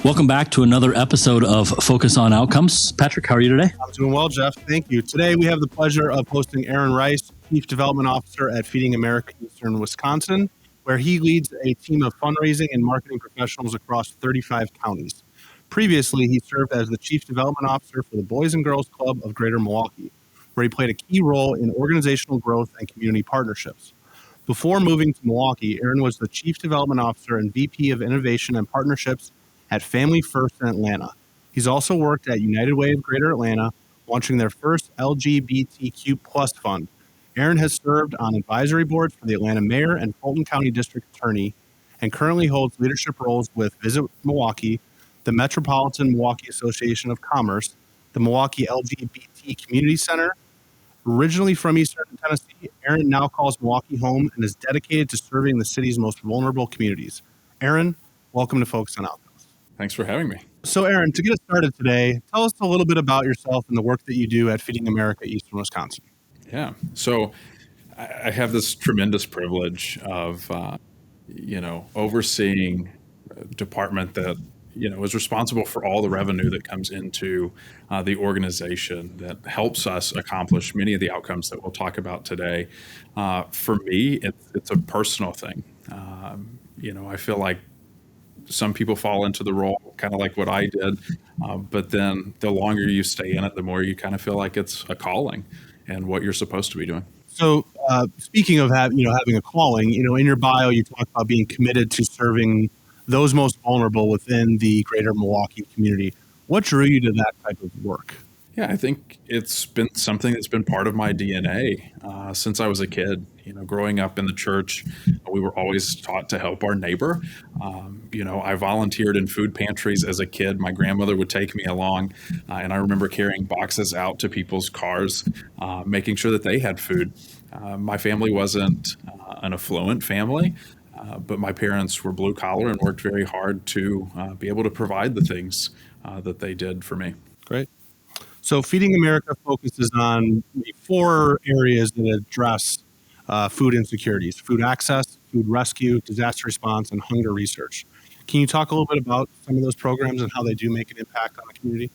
Welcome back to another episode of Focus on Outcomes. Patrick, how are you today? I'm doing well, Jeff. Thank you. Today we have the pleasure of hosting Aaron Rice, Chief Development Officer at Feeding America Eastern Wisconsin, where he leads a team of fundraising and marketing professionals across 35 counties. Previously, he served as the Chief Development Officer for the Boys and Girls Club of Greater Milwaukee, where he played a key role in organizational growth and community partnerships. Before moving to Milwaukee, Aaron was the Chief Development Officer and VP of Innovation and Partnerships at Family First in Atlanta. He's also worked at United Way of Greater Atlanta, launching their first LGBTQ plus fund. Aaron has served on advisory boards for the Atlanta Mayor and Fulton County District Attorney, and currently holds leadership roles with Visit Milwaukee, the Metropolitan Milwaukee Association of Commerce, the Milwaukee LGBT Community Center. Originally from Eastern Tennessee, Aaron now calls Milwaukee home and is dedicated to serving the city's most vulnerable communities. Aaron, welcome to Focus on Outcomes. Thanks for having me. So Aaron, to get us started today, tell us a little bit about yourself and the work that you do at Feeding America Eastern Wisconsin. Yeah. So I have this tremendous privilege of, overseeing a department that, is responsible for all the revenue that comes into the organization that helps us accomplish many of the outcomes that we'll talk about today. For me, it's a personal thing. I feel like some people fall into the role kind of like what I did, but then the longer you stay in it, the more you kind of feel like it's a calling and what you're supposed to be doing. So speaking of having a calling, in your bio, you talk about being committed to serving those most vulnerable within the greater Milwaukee community. What drew you to that type of work? Yeah, I think it's been something that's been part of my DNA since I was a kid. Growing up in the church, we were always taught to help our neighbor. I volunteered in food pantries as a kid. My grandmother would take me along, and I remember carrying boxes out to people's cars, making sure that they had food. My family wasn't an affluent family, but my parents were blue collar and worked very hard to be able to provide the things that they did for me. Great. So Feeding America focuses on 4 areas that address food insecurities: food access, food rescue, disaster response, and hunger research. Can you talk a little bit about some of those programs and how they do make an impact on the community?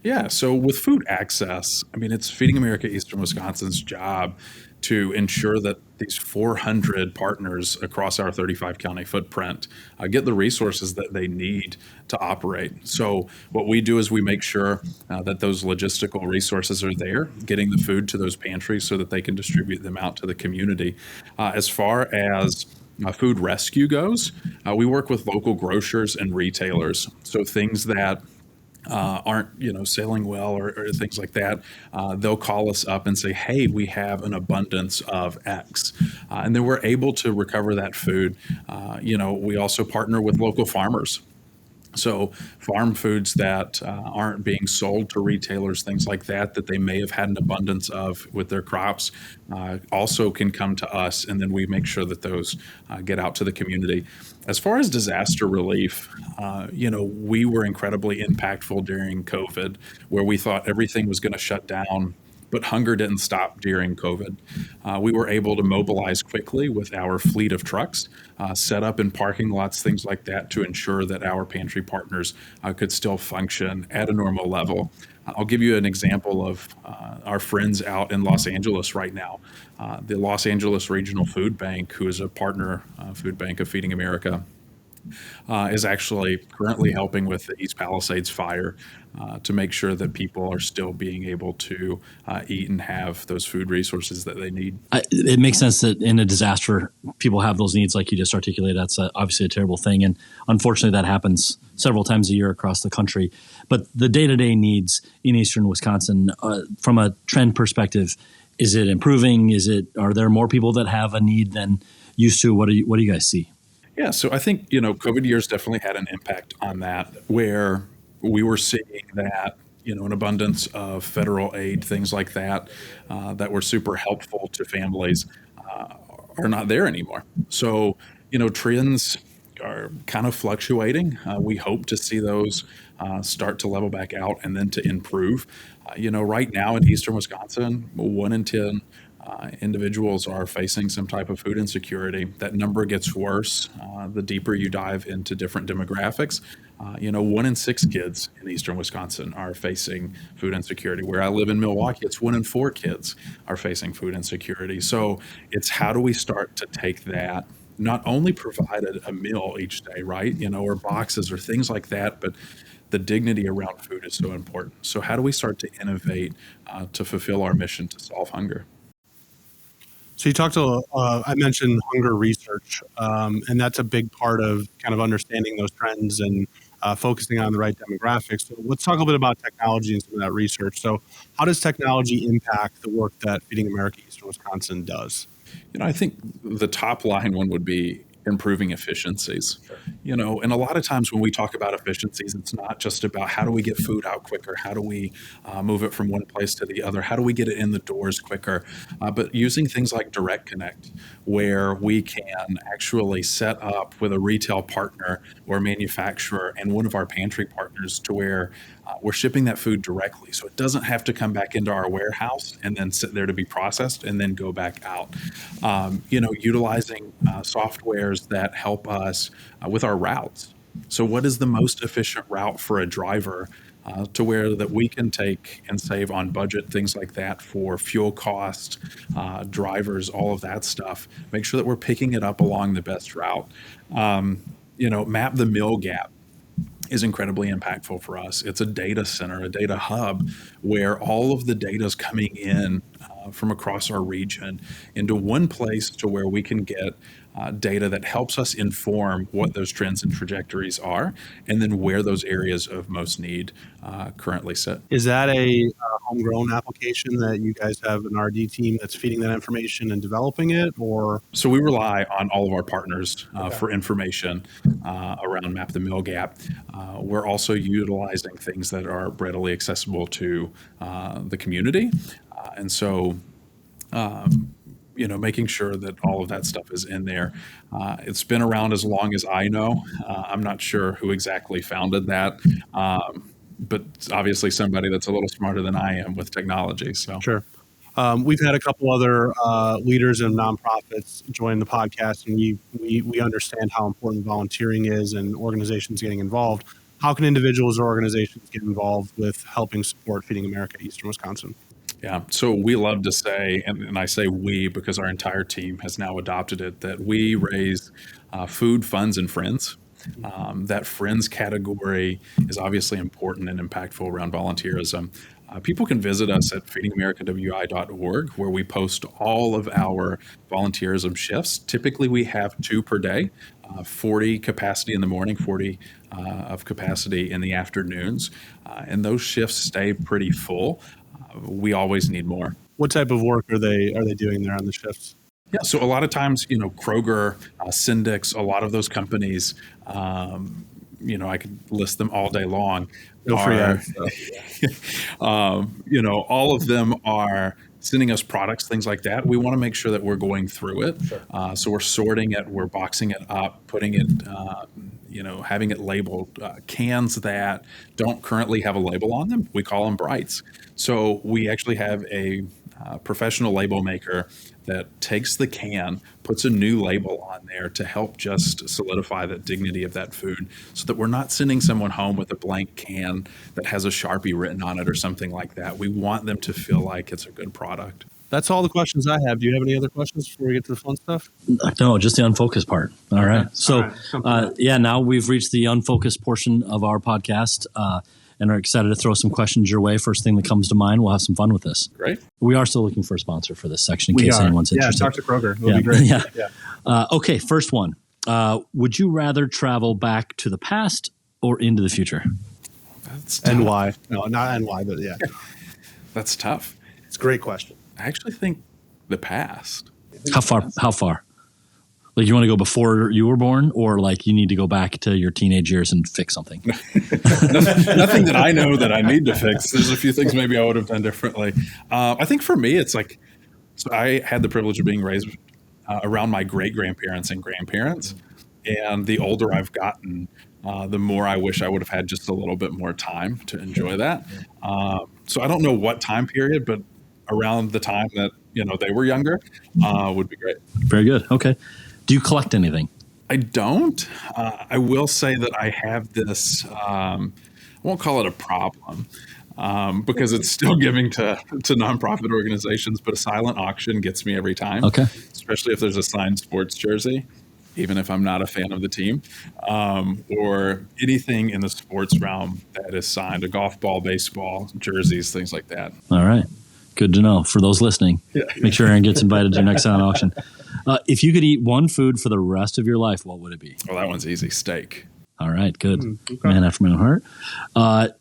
Yeah, so with food access, it's Feeding America Eastern Wisconsin's job to ensure that these 400 partners across our 35 county footprint get the resources that they need to operate. So what we do is we make sure that those logistical resources are there, getting the food to those pantries so that they can distribute them out to the community. As far as food rescue goes, we work with local grocers and retailers. So things that aren't selling well or things like that, they'll call us up and say, hey, we have an abundance of X, and then we're able to recover that food. We also partner with local farmers. So farm foods that aren't being sold to retailers, things like that they may have had an abundance of with their crops, also can come to us, and then we make sure that those get out to the community. As far as disaster relief, we were incredibly impactful during COVID, where we thought everything was going to shut down, but hunger didn't stop during COVID. We were able to mobilize quickly with our fleet of trucks, set up in parking lots, things like that, to ensure that our pantry partners could still function at a normal level. I'll give you an example of our friends out in Los Angeles right now. The Los Angeles Regional Food Bank, who is a partner food bank of Feeding America, is actually currently helping with the East Palisades fire to make sure that people are still being able to eat and have those food resources that they need. It makes sense that in a disaster, people have those needs like you just articulated. That's obviously a terrible thing. And unfortunately, that happens several times a year across the country. But the day-to-day needs in Eastern Wisconsin, from a trend perspective, is it improving? Are there more people that have a need than used to? What do you guys see? Yeah, so I think, COVID years definitely had an impact on that, where we were seeing that, an abundance of federal aid, things like that, that were super helpful to families are not there anymore. So, trends are kind of fluctuating. We hope to see those start to level back out and then to improve. Right now in Eastern Wisconsin, 1 in 10 individuals are facing some type of food insecurity. That number gets worse the deeper you dive into different demographics. 1 in 6 kids in eastern Wisconsin are facing food insecurity. Where I live in Milwaukee, it's 1 in 4 kids are facing food insecurity. So it's how do we start to take that, not only provide a meal each day, right? Or boxes or things like that, but the dignity around food is so important. So how do we start to innovate to fulfill our mission to solve hunger? So you talked I mentioned hunger research, and that's a big part of kind of understanding those trends and focusing on the right demographics. So let's talk a little bit about technology and some of that research. So how does technology impact the work that Feeding America Eastern Wisconsin does? I think the top line one would be improving efficiencies. And a lot of times when we talk about efficiencies, it's not just about how do we get food out quicker, how do we move it from one place to the other, how do we get it in the doors quicker, but using things like Direct Connect, where we can actually set up with a retail partner or manufacturer and one of our pantry partners to where we're shipping that food directly. So it doesn't have to come back into our warehouse and then sit there to be processed and then go back out. Utilizing softwares that help us with our routes. So what is the most efficient route for a driver to where that we can take and save on budget, things like that for fuel cost, drivers, all of that stuff. Make sure that we're picking it up along the best route. Map the mill gap is incredibly impactful for us. It's a data center, a data hub, where all of the data is coming in from across our region into one place to where we can get data that helps us inform what those trends and trajectories are, and then where those areas of most need currently sit. Is that a homegrown application that you guys have an R&D team that's feeding that information and developing it, or? So we rely on all of our partners for information around Map the Mill Gap. We're also utilizing things that are readily accessible to the community. And so, making sure that all of that stuff is in there. It's been around as long as I know. I'm not sure who exactly founded that, but obviously somebody that's a little smarter than I am with technology. So Sure. We've had a couple other leaders and nonprofits join the podcast, and we understand how important volunteering is and organizations getting involved. How can individuals or organizations get involved with helping support Feeding America Eastern Wisconsin? Yeah, so we love to say, and I say we because our entire team has now adopted it, that we raise food, funds, and friends. That friends category is obviously important and impactful around volunteerism. People can visit us at feedingamericawi.org, where we post all of our volunteerism shifts. Typically, we have 2 per day, 40 capacity in the morning, 40 of capacity in the afternoons. And those shifts stay pretty full. We always need more. What type of work are they doing there on the shifts? Yeah, so a lot of times, Kroger, Syndix, a lot of those companies, I could list them all day long. All of them are sending us products, things like that. We want to make sure that we're going through it. Sure. So we're sorting it, we're boxing it up, putting it, having it labeled. Cans that don't currently have a label on them, we call them brights. So we actually have a professional label maker that takes the can, puts a new label on there to help just solidify the dignity of that food, so that we're not sending someone home with a blank can that has a Sharpie written on it or something like that. We want them to feel like it's a good product. That's all the questions I have. Do you have any other questions before we get to the fun stuff? No, just the unfocused part. All right. So, now we've reached the unfocused portion of our podcast. And are excited to throw some questions your way. First thing that comes to mind, we'll have some fun with this. Great. We are still looking for a sponsor for this section in case anyone's interested. Yeah, talk to Kroger. It'll be great. Okay, first one. Would you rather travel back to the past or into the future? That's tough. And why? No, not and why, but yeah. That's tough. It's a great question. I actually think the past. How far? Like, you want to go before you were born, or like you need to go back to your teenage years and fix something? Nothing that I know that I need to fix. There's a few things maybe I would have done differently. I think for me, it's like, so I had the privilege of being raised around my great-grandparents and grandparents. And the older I've gotten, the more I wish I would have had just a little bit more time to enjoy that. So I don't know what time period, but around the time that, they were younger would be great. Very good. Okay. Do you collect anything? I don't. I will say that I have this, I won't call it a problem, because it's still giving to nonprofit organizations, but a silent auction gets me every time. Okay. Especially if there's a signed sports jersey, even if I'm not a fan of the team, or anything in the sports realm that is signed, a golf ball, baseball, jerseys, things like that. All right. Good to know. For those listening, make sure Aaron gets invited to your next silent auction. If you could eat one food for the rest of your life, what would it be? Well, that one's easy. Steak. All right. Good. Okay. Man after my own heart.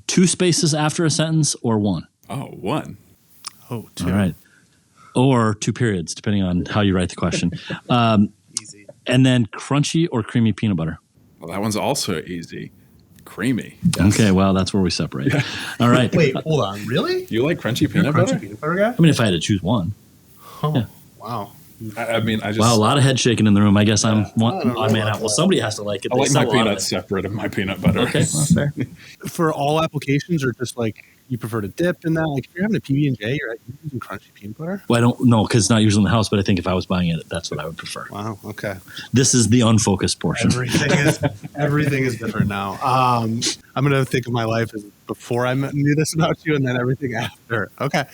2 spaces after a sentence or 1? Oh, 1. Oh, 2. All right. Or 2 periods, depending on how you write the question. Easy. And then crunchy or creamy peanut butter? Well, that one's also easy. Creamy. Okay, well, that's where we separate. All right. Wait, hold on. Really? You like crunchy You're a peanut butter? crunchy peanut butter guy? I mean, if I had to choose one. Oh, Yeah. wow. I mean, I just Wow, a lot of head shaking in the room. I guess I'm one I don't know odd man about out. Well, that. somebody has to like it. I They like sell my a lot of peanuts it. separate of my peanut butter. Okay, well, fair. For all applications, or just like you prefer to dip in that? Like if you're having a PB&J, you're using crunchy peanut butter? Well, I don't know because it's not usually in the house, but I think if I was buying it, that's what I would prefer. Wow. Okay. This is the unfocused portion. Everything is different now. I'm going to think of my life as before I knew this about you, and then everything after. Okay.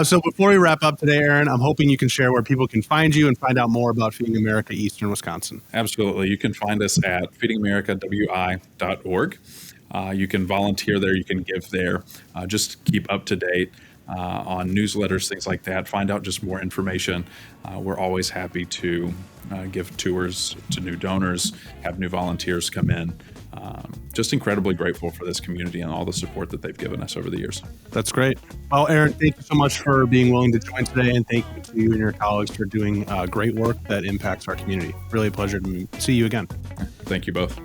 So before we wrap up today, Aaron, I'm hoping you can share where people can find you and find out more about Feeding America Eastern Wisconsin. Absolutely. You can find us at feedingamericawi.org. You can volunteer there. You can give there. Just keep up to date on newsletters, things like that. Find out just more information. We're always happy to give tours to new donors, have new volunteers come in. Just incredibly grateful for this community and all the support that they've given us over the years. That's great. Well, Aaron, thank you so much for being willing to join today, and thank you to you and your colleagues for doing great work that impacts our community. Really a pleasure to see you again. Thank you both.